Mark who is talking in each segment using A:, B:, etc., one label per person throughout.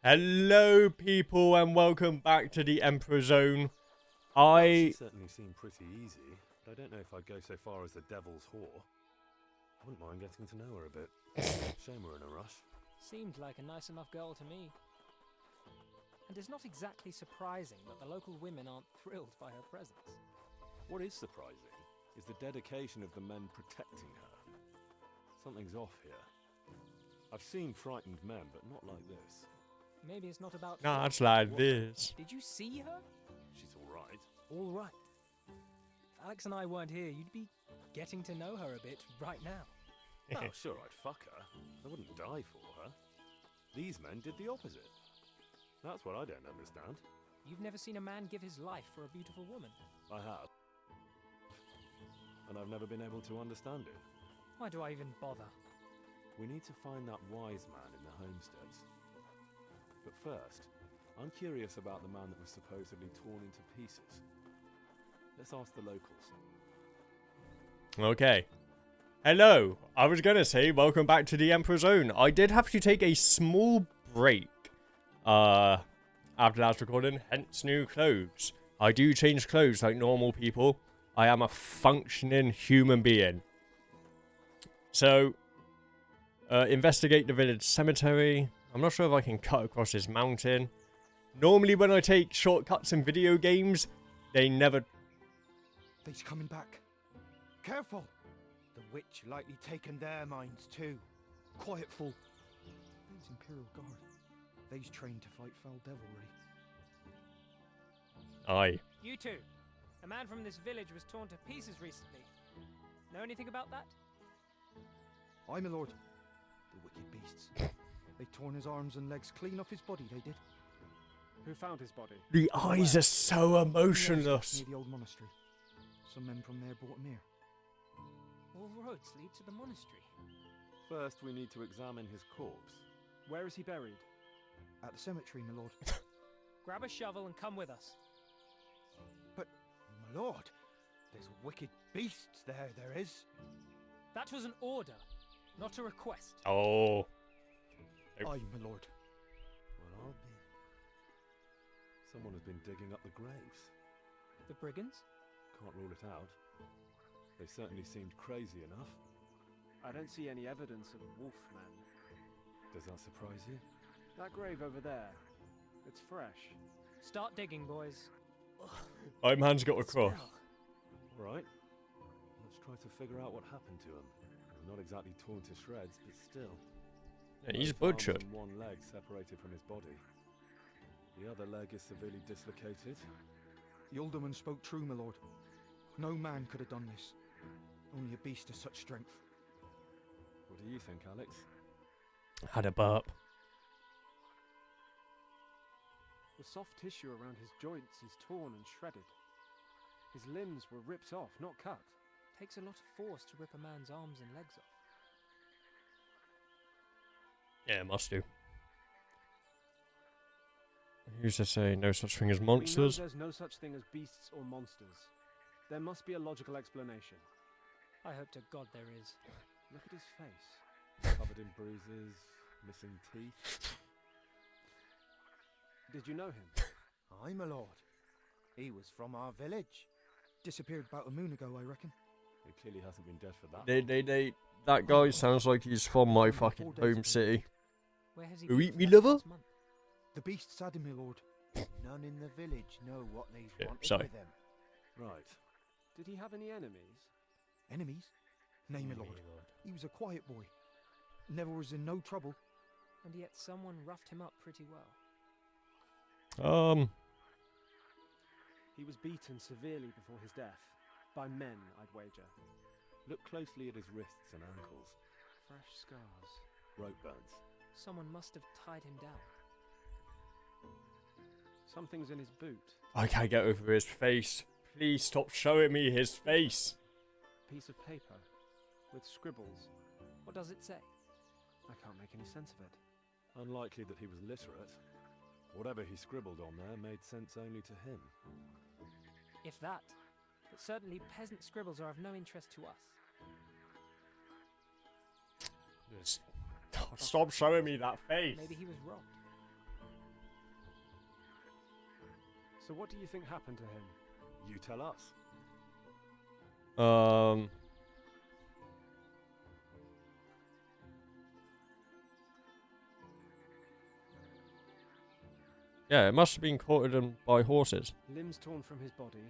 A: Hello, people, and welcome back to the Emperor Zone.
B: She certainly seemed pretty easy, but I don't know if I'd go so far as the devil's whore. I wouldn't mind getting to know her a bit. Shame we're in a rush.
C: Seemed like a nice enough girl to me. And it's not exactly surprising that the local women aren't thrilled by her presence.
B: What is surprising is the dedication of the men protecting her. Something's off here. I've seen frightened men, but not like this.
C: Maybe it's not about...
A: Not like this.
C: Did you see her?
B: She's alright.
C: All right. If Alex and I weren't here, you'd be getting to know her a bit right now.
B: Oh, sure, I'd fuck her. I wouldn't die for her. These men did the opposite. That's what I don't understand.
C: You've never seen a man give his life for a beautiful woman.
B: I have. And I've never been able to understand it.
C: Why do I even bother?
B: We need to find that wise man in the homesteads. But first, I'm curious about the man that was supposedly torn into pieces. Let's ask the locals.
A: Okay. Hello. I was going to say, welcome back to the Emperor Zone. I did have to take a small break after last recording, hence new clothes. I do change clothes like normal people. I am a functioning human being. So, investigate the village cemetery. I'm not sure if I can cut across this mountain. Normally when I take shortcuts in video games, they never...
D: They's coming back. Careful! The witch likely taken their minds too. Quiet, fool. These Imperial Guard. They's trained to fight foul devilry.
A: Aye.
C: You two. A man from this village was torn to pieces recently. Know anything about that?
D: Aye, my lord. The wicked beasts. They torn his arms and legs clean off his body, they did.
E: Who found his body?
A: The eyes are so emotionless.
D: Near the old monastery. Some men from there brought him here.
C: All roads lead to the monastery.
B: First, we need to examine his corpse.
E: Where is he buried?
D: At the cemetery, my lord.
C: Grab a shovel and come with us.
D: But, my lord, there's wicked beasts there is.
C: That was an order, not a request.
A: Oh.
D: Aye, my lord.
B: Well, I'll be... Someone has been digging up the graves.
C: The brigands?
B: Can't rule it out. They certainly seemed crazy enough.
E: I don't see any evidence of wolfmen.
B: Does that surprise you?
E: That grave over there, it's fresh.
C: Start digging, boys.
A: My man's got across.
B: Alright. Let's try to figure out what happened to him. Not exactly torn to shreds, but still.
A: Yeah, he's
B: Both arms
A: butchered.
B: and one leg separated from his body. The other leg is severely dislocated.
D: The alderman spoke true, my lord. No man could have done this. Only a beast of such strength.
B: What do you think, Alex?
A: Had a burp.
E: The soft tissue around his joints is torn and shredded. His limbs were ripped off, not cut.
C: Takes a lot of force to rip a man's arms and legs off.
A: Yeah, must do. Who's to say no such thing as
E: We know
A: monsters?
E: there's no such thing as beasts or monsters. There must be a logical explanation.
C: I hope to God there is.
E: Look at his face.
B: Covered in bruises, missing teeth.
E: Did you know him?
D: Aye, my lord. He was from our village. Disappeared about a moon ago, I reckon.
B: He clearly hasn't been dead for that.
A: That guy sounds like he's from my fucking home city.
C: Where has he
A: Who
C: been
A: eat
C: for
A: me
C: the
A: liver?
C: last month?
D: The beasts had him, my lord. None in the village know what they've
A: Yeah,
D: wanted
A: sorry.
D: with him.
B: Right.
E: Did he have any enemies?
D: Enemies? Nay, my lord. He was a quiet boy. Never was in no trouble.
C: And yet someone roughed him up pretty well.
E: He was beaten severely before his death. By men, I'd wager.
B: Look closely at his wrists and ankles.
E: Fresh scars.
B: Rope burns.
C: Someone must have tied him down.
E: Something's in his boot.
A: I can't get over his face. Please stop showing me his face.
E: Piece of paper. With scribbles.
C: What does it say?
E: I can't make any sense of it.
B: Unlikely that he was literate. Whatever he scribbled on there made sense only to him.
C: If that. But certainly peasant scribbles are of no interest to us.
A: Just stop showing me that face.
C: Maybe he was robbed.
E: So what do you think happened to him?
B: You tell us.
A: Yeah, it must have been caught in by horses.
E: Limbs torn from his body,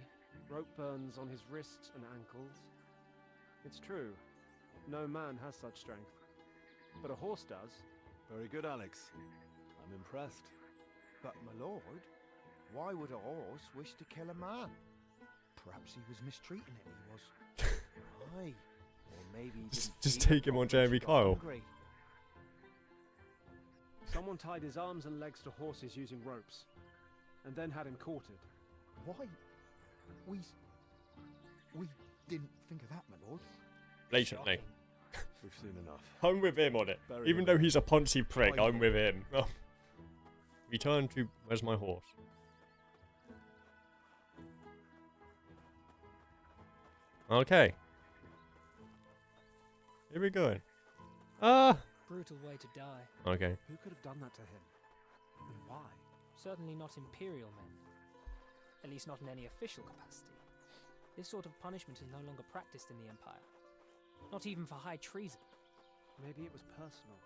E: rope burns on his wrists and ankles. It's true, no man has such strength. But a horse does.
B: Very good, Alex. I'm impressed.
D: But, my lord, why would a horse wish to kill a man? Perhaps he was mistreating it, he was. Aye. Or maybe he
A: Just
D: didn't
A: take
D: feed
A: him on
D: properly,
A: Jeremy
D: got
A: Kyle.
D: hungry.
E: Someone tied his arms and legs to horses using ropes, and then had him quartered.
D: Why? We didn't think of that, my lord.
A: Blatantly.
D: Shocking.
B: We've seen enough.
A: I'm with him on it.
B: Very
A: Even
B: good.
A: though he's a poncy prick,
B: Right.
A: I'm with him. Return to... Where's my horse? Okay. Here we go.
C: Brutal way to die.
A: Okay.
E: Who could have done that to him? And why?
C: Certainly not imperial men. At least not in any official capacity. This sort of punishment is no longer practiced in the Empire. Not even for high treason.
E: Maybe it was personal.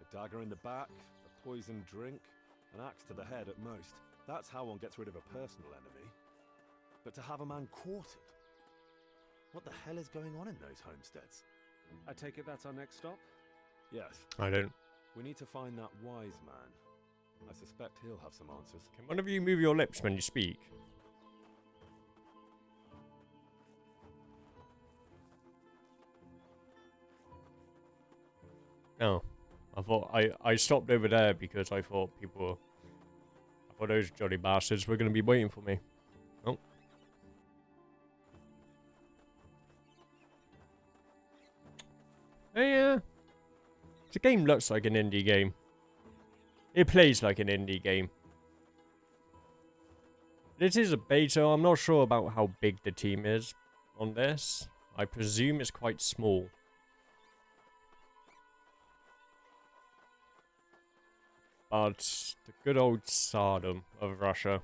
B: A dagger in the back, a poisoned drink, an axe to the head at most. That's how one gets rid of a personal enemy. But to have a man quartered? What the hell is going on in those homesteads?
E: I take it that's our next stop?
B: Yes,
A: I don't...
B: we need to find that wise man. I suspect he'll have some answers.
A: Can one of you move your lips when you speak? No. I thought... I stopped over there because I thought people were... I thought those jolly bastards were going to be waiting for me. Oh. Yeah. The game looks like an indie game. It plays like an indie game. This is a beta. I'm not sure about how big the team is on this. I presume it's quite small. But the good old Tsardom of Russia,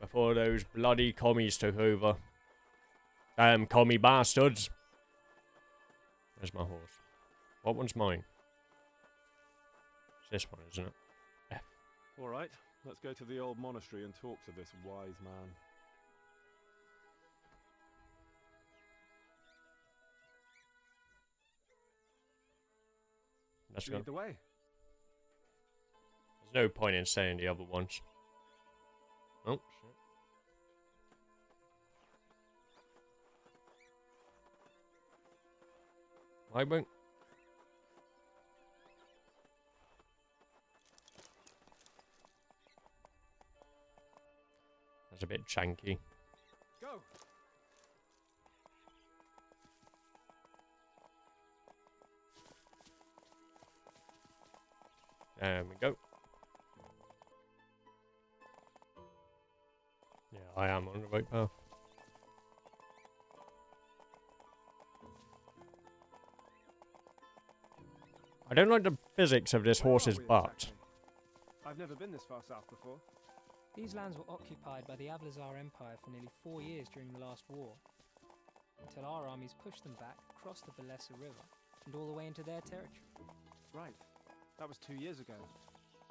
A: before those bloody commies took over. Damn commie bastards. Where's my horse? What one's mine? It's this one, isn't it?
B: All right, let's go to the old monastery and talk to this wise man.
A: Let's go.
E: Lead the way.
A: There's no point in saying the other ones. Oh, shit. I won't. That's a bit janky.
E: Go!
A: There we go. Yeah, I am on the right path. I don't like the physics of this
E: Where are
A: horse's
E: we
A: butt.
E: exactly? I've never been this far south before.
C: These lands were occupied by the Avlazar Empire for nearly 4 years during the last war, until our armies pushed them back across the Valesa River and all the way into their territory.
E: Right. That was 2 years ago.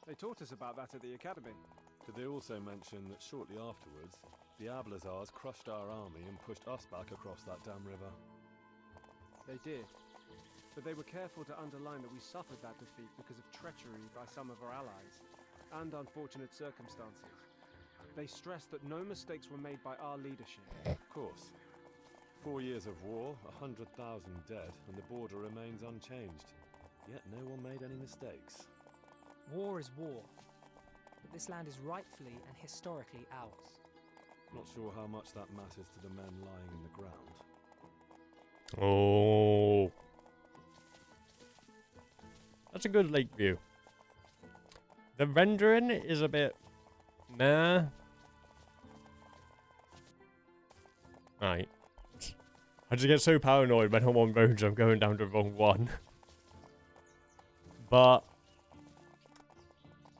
E: They taught us about that at the academy.
B: Did they also mention that shortly afterwards, the Ablazars crushed our army and pushed us back across that damn river?
E: They did. But they were careful to underline that we suffered that defeat because of treachery by some of our allies, and unfortunate circumstances. They stressed that no mistakes were made by our leadership.
B: Of course. 4 years of war, 100,000 dead, and the border remains unchanged. Yet no one made any mistakes.
C: War is war, but this land is rightfully and historically ours.
B: Not sure how much that matters to the men lying in the ground.
A: Oh. That's a good lake view. The rendering is a bit meh. Right. I just get so paranoid when I'm on roads I'm going down the wrong one. But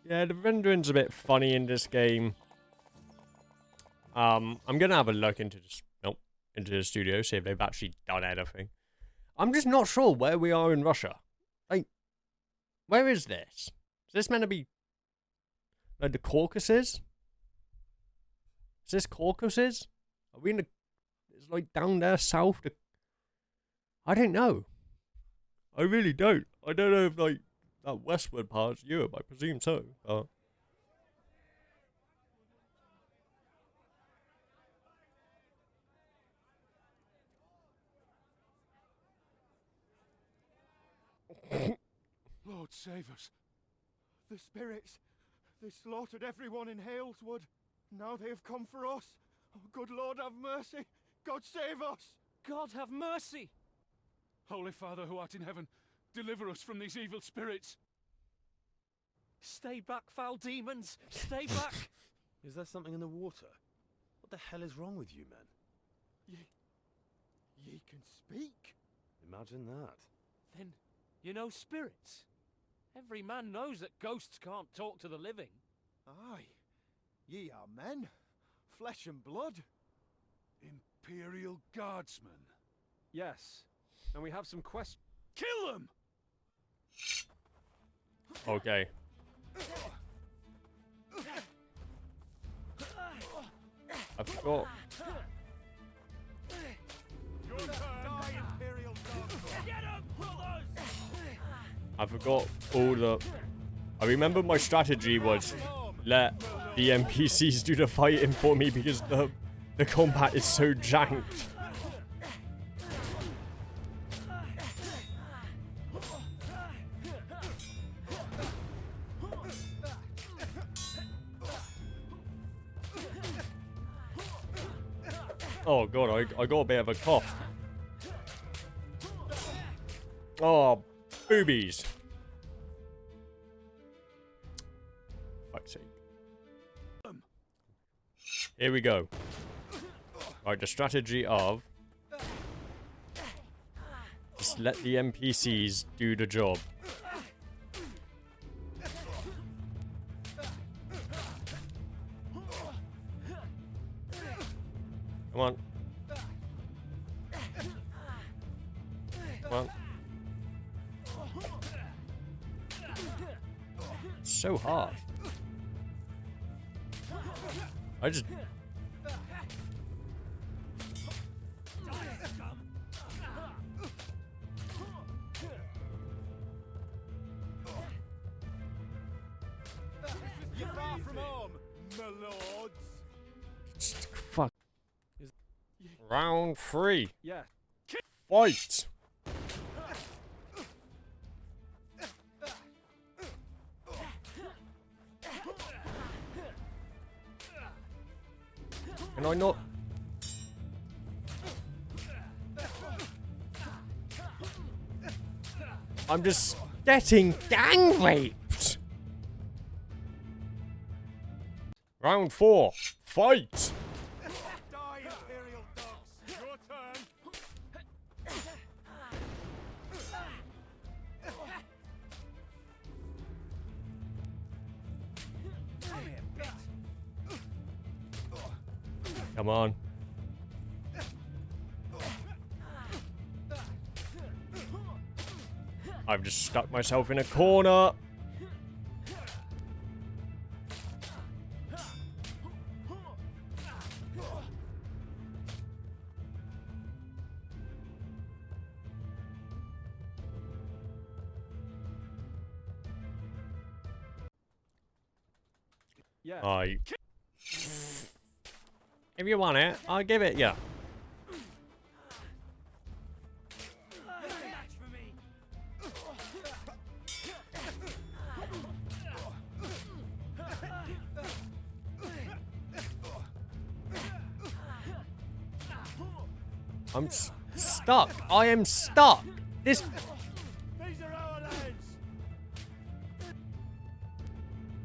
A: yeah, the rendering's a bit funny in this game. I'm gonna have a look into this. Nope, into the studio, see if they've actually done anything. I'm just not sure where we are in Russia. Like, where is this? Is this meant to be like the Caucasus? Is this Caucasus? Are we in the? It's like down there south. I don't know. I really don't. I don't know if like that westward part is Europe. I presume so.
D: Lord save us. The spirits. They slaughtered everyone in Haleswood. Now they have come for us. Oh, good Lord, have mercy. God save us.
E: God have mercy!
F: Holy Father who art in heaven, deliver us from these evil spirits.
E: Stay back, foul demons! Stay back!
B: Is there something in the water? What the hell is wrong with you men?
D: Ye can speak.
B: Imagine that.
E: Then, you know spirits. Every man knows that ghosts can't talk to the living.
D: Aye. Ye are men. Flesh and blood.
F: Imperial Guardsmen.
E: Yes. And we have some questions.
F: Kill them!
A: Okay. I forgot.
F: Your turn!
D: Die, Imperial dogs.
F: Get them, brothers!
A: I forgot all the. I remember my strategy was let the NPCs do the fighting for me because the combat is so janked. Oh god, I got a bit of a cough. Oh, boobies. Fuck's sake. Here we go. Right, the strategy of just let the NPCs do the job. Come on. Come on. It's so hard. I just...
D: You're far from home, my lords.
A: Fuck. Round 3.
E: Yeah.
A: Fight! Can I not? I'm just getting gang raped! Round 4. Fight!
D: Die, Imperial dogs.
F: Your turn!
A: Come on. I've just stuck myself in a corner.
E: Yeah.
A: If you want it, I'll give it you. I'm stuck. I am stuck. This